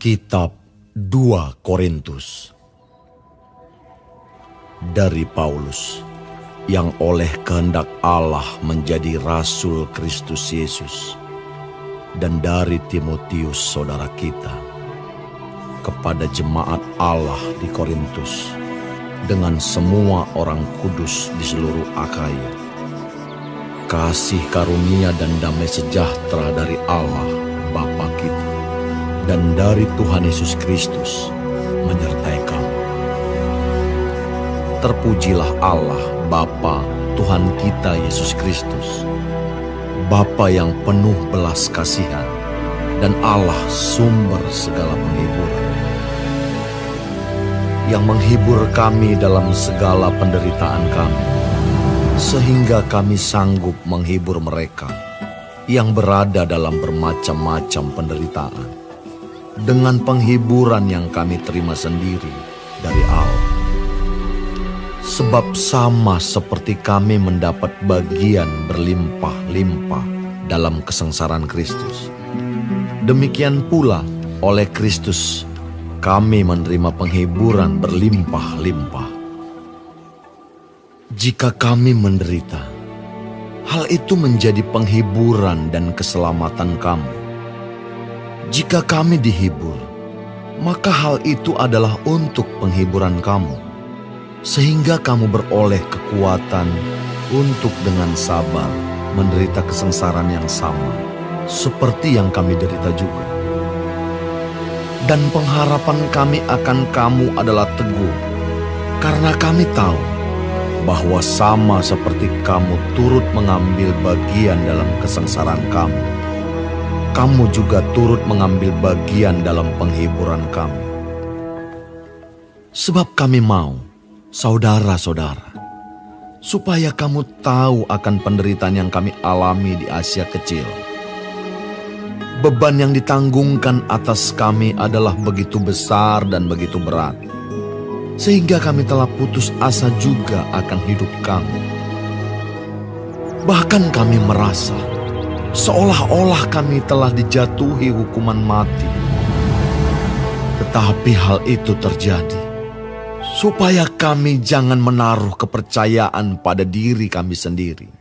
Kitab 2 Korintus dari Paulus, yang oleh kehendak Allah menjadi rasul Kristus Yesus, dan dari Timotius saudara kita, kepada jemaat Allah di Korintus, dengan semua orang kudus di seluruh Akhaya. Kasih karunia dan damai sejahtera dari Allah Bapa kita dan dari Tuhan Yesus Kristus menyertai kamu. Terpujilah Allah Bapa Tuhan kita Yesus Kristus, Bapa yang penuh belas kasihan dan Allah sumber segala penghiburan, yang menghibur kami dalam segala penderitaan kami, sehingga kami sanggup menghibur mereka yang berada dalam bermacam-macam penderitaan, dengan penghiburan yang kami terima sendiri dari Allah. Sebab sama seperti kami mendapat bagian berlimpah-limpah dalam kesengsaraan Kristus, demikian pula oleh Kristus kami menerima penghiburan berlimpah-limpah. Jika kami menderita, hal itu menjadi penghiburan dan keselamatan kamu. Jika kami dihibur, maka hal itu adalah untuk penghiburan kamu, sehingga kamu beroleh kekuatan untuk dengan sabar menderita kesengsaraan yang sama, seperti yang kami derita juga. Dan pengharapan kami akan kamu adalah teguh, karena kami tahu bahwa sama seperti kamu turut mengambil bagian dalam kesengsaraan kamu, kamu juga turut mengambil bagian dalam penghiburan kami. Sebab kami mau, saudara-saudara, supaya kamu tahu akan penderitaan yang kami alami di Asia Kecil. Beban yang ditanggungkan atas kami adalah begitu besar dan begitu berat, sehingga kami telah putus asa juga akan hidup kami. Bahkan kami merasa seolah-olah kami telah dijatuhi hukuman mati. Tetapi hal itu terjadi supaya kami jangan menaruh kepercayaan pada diri kami sendiri,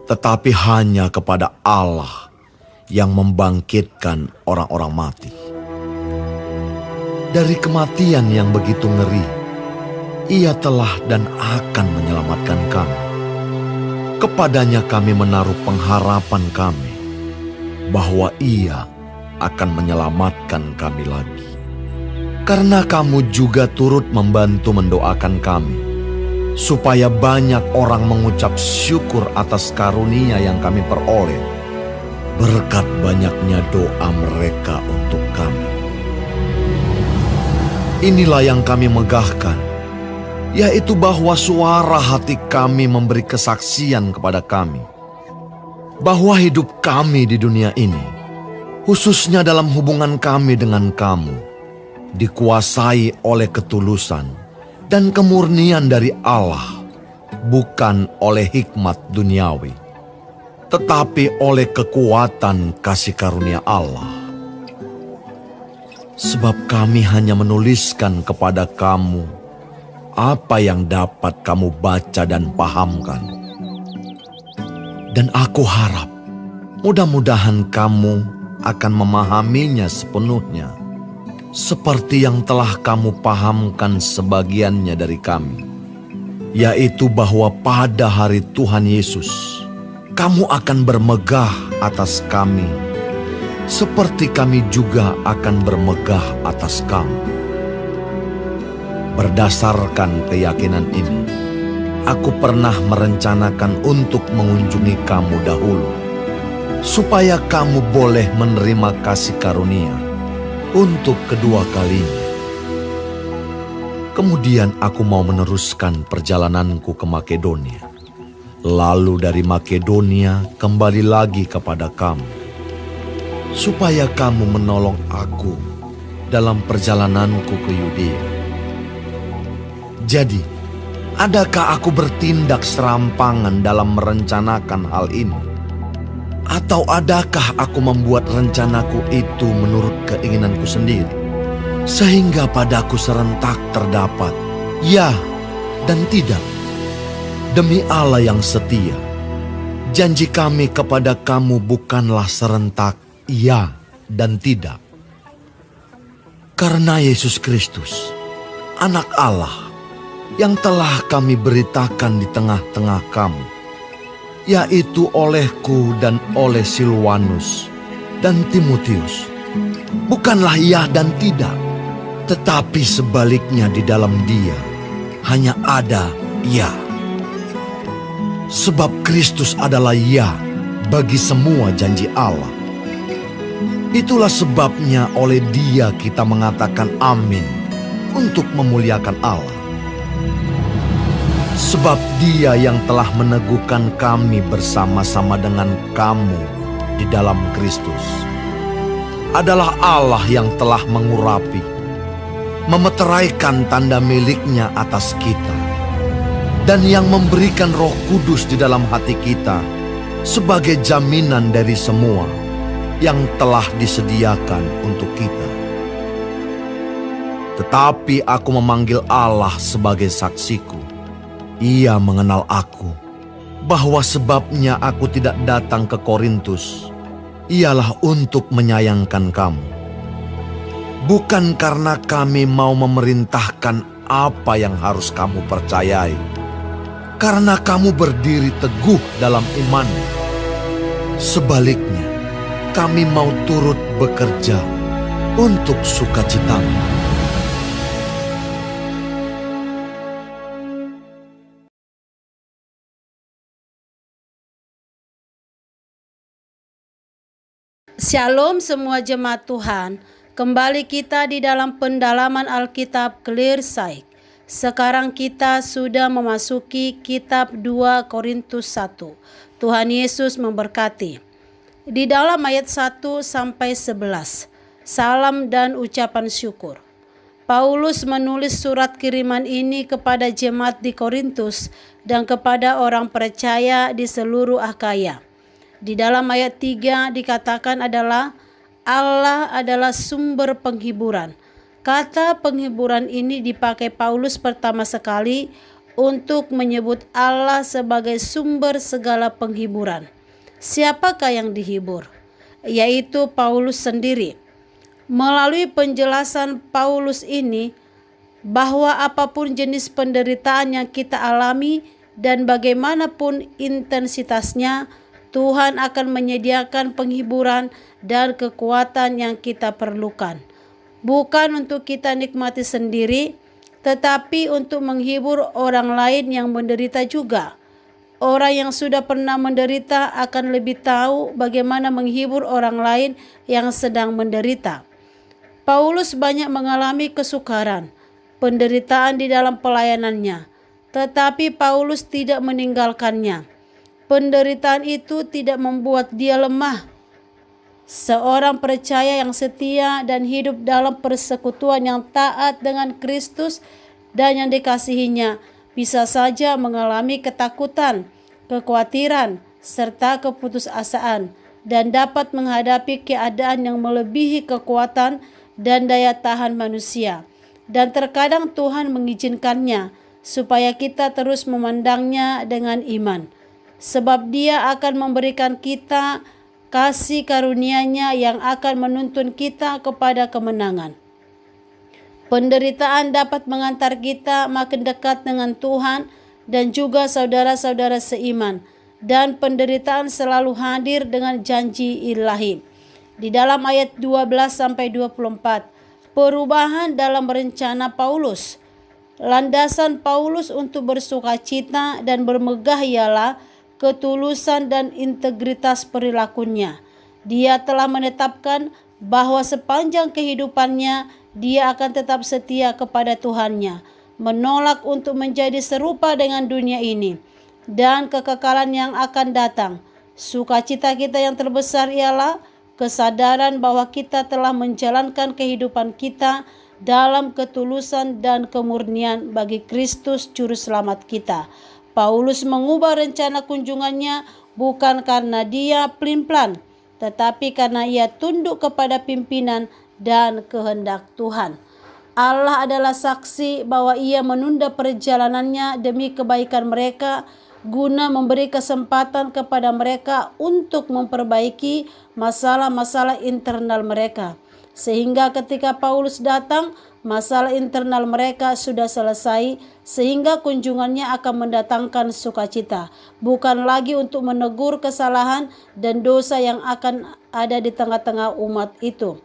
tetapi hanya kepada Allah yang membangkitkan orang-orang mati. Dari kematian yang begitu ngeri, Ia telah dan akan menyelamatkan kami. Kepadanya kami menaruh pengharapan kami, bahwa Ia akan menyelamatkan kami lagi. Karena kamu juga turut membantu mendoakan kami, supaya banyak orang mengucap syukur atas karunia yang kami peroleh, berkat banyaknya doa mereka untuk kami. Inilah yang kami megahkan, yaitu bahwa suara hati kami memberi kesaksian kepada kami, bahwa hidup kami di dunia ini, khususnya dalam hubungan kami dengan kamu, dikuasai oleh ketulusan dan kemurnian dari Allah, bukan oleh hikmat duniawi, tetapi oleh kekuatan kasih karunia Allah. Sebab kami hanya menuliskan kepada kamu apa yang dapat kamu baca dan pahamkan. Dan aku harap mudah-mudahan kamu akan memahaminya sepenuhnya, seperti yang telah kamu pahamkan sebagiannya dari kami, yaitu bahwa pada hari Tuhan Yesus, kamu akan bermegah atas kami, seperti kami juga akan bermegah atas kamu. Berdasarkan keyakinan ini, aku pernah merencanakan untuk mengunjungi kamu dahulu, supaya kamu boleh menerima kasih karunia untuk kedua kalinya. Kemudian aku mau meneruskan perjalananku ke Makedonia, lalu dari Makedonia kembali lagi kepada kamu, supaya kamu menolong aku dalam perjalananku ke Yudea. Jadi, adakah aku bertindak serampangan dalam merencanakan hal ini? Atau adakah aku membuat rencanaku itu menurut keinginanku sendiri, sehingga padaku serentak terdapat ya dan tidak? Demi Allah yang setia, janji kami kepada kamu bukanlah serentak ya dan tidak. Karena Yesus Kristus, Anak Allah, yang telah kami beritakan di tengah-tengah kamu, yaitu olehku dan oleh Silwanus dan Timotius, bukanlah ya dan tidak, tetapi sebaliknya di dalam Dia hanya ada ya. Sebab Kristus adalah ya bagi semua janji Allah. Itulah sebabnya oleh Dia kita mengatakan amin untuk memuliakan Allah. Sebab Dia yang telah meneguhkan kami bersama-sama dengan kamu di dalam Kristus adalah Allah yang telah mengurapi, memeteraikan tanda miliknya atas kita, dan yang memberikan Roh Kudus di dalam hati kita sebagai jaminan dari semua yang telah disediakan untuk kita. Tetapi aku memanggil Allah sebagai saksiku. Ia mengenal aku, bahwa sebabnya aku tidak datang ke Korintus ialah untuk menyayangkan kamu. Bukan karena kami mau memerintahkan apa yang harus kamu percayai, karena kamu berdiri teguh dalam iman. Sebaliknya, kami mau turut bekerja untuk sukacitamu. Shalom semua jemaat Tuhan. Kembali kita di dalam pendalaman Alkitab Clear Sight. Sekarang kita sudah memasuki kitab 2 Korintus 1. Tuhan Yesus memberkati. Di dalam ayat 1 sampai 11, salam dan ucapan syukur. Paulus menulis surat kiriman ini kepada jemaat di Korintus dan kepada orang percaya di seluruh Akhaya. Di dalam ayat 3 dikatakan adalah Allah adalah sumber penghiburan. Kata penghiburan ini dipakai Paulus pertama sekali untuk menyebut Allah sebagai sumber segala penghiburan. Siapakah yang dihibur? Yaitu Paulus sendiri. Melalui penjelasan Paulus ini bahwa apapun jenis penderitaan yang kita alami dan bagaimanapun intensitasnya, Tuhan akan menyediakan penghiburan dan kekuatan yang kita perlukan. Bukan untuk kita nikmati sendiri, tetapi untuk menghibur orang lain yang menderita juga. Orang yang sudah pernah menderita akan lebih tahu bagaimana menghibur orang lain yang sedang menderita. Paulus banyak mengalami kesukaran, penderitaan di dalam pelayanannya, tetapi Paulus tidak meninggalkannya. Penderitaan itu tidak membuat dia lemah. Seorang percaya yang setia dan hidup dalam persekutuan yang taat dengan Kristus dan yang dikasihinya bisa saja mengalami ketakutan, kekhawatiran, serta keputusasaan dan dapat menghadapi keadaan yang melebihi kekuatan dan daya tahan manusia. Dan terkadang Tuhan mengizinkannya supaya kita terus memandangnya dengan iman. Sebab Dia akan memberikan kita kasih karunia-Nya yang akan menuntun kita kepada kemenangan. Penderitaan dapat mengantar kita makin dekat dengan Tuhan dan juga saudara-saudara seiman. Dan penderitaan selalu hadir dengan janji ilahi. Di dalam ayat 12-24, perubahan dalam rencana Paulus. Landasan Paulus untuk bersukacita dan bermegah ialah ketulusan dan integritas perilakunya. Dia telah menetapkan bahwa sepanjang kehidupannya dia akan tetap setia kepada Tuhannya, menolak untuk menjadi serupa dengan dunia ini dan kekekalan yang akan datang. Sukacita kita yang terbesar ialah kesadaran bahwa kita telah menjalankan kehidupan kita dalam ketulusan dan kemurnian bagi Kristus Juru Selamat kita. Paulus mengubah rencana kunjungannya bukan karena dia pelin-pelan, tetapi karena ia tunduk kepada pimpinan dan kehendak Tuhan. Allah adalah saksi bahwa ia menunda perjalanannya demi kebaikan mereka, guna memberi kesempatan kepada mereka untuk memperbaiki masalah-masalah internal mereka. Sehingga ketika Paulus datang, masalah internal mereka sudah selesai, sehingga kunjungannya akan mendatangkan sukacita, bukan lagi untuk menegur kesalahan dan dosa yang akan ada di tengah-tengah umat itu.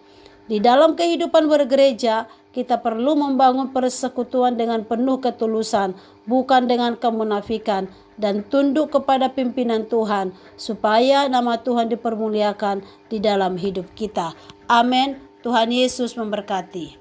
Di dalam kehidupan bergereja, kita perlu membangun persekutuan dengan penuh ketulusan, bukan dengan kemunafikan, dan tunduk kepada pimpinan Tuhan, supaya nama Tuhan dipermuliakan di dalam hidup kita. Amin. Tuhan Yesus memberkati.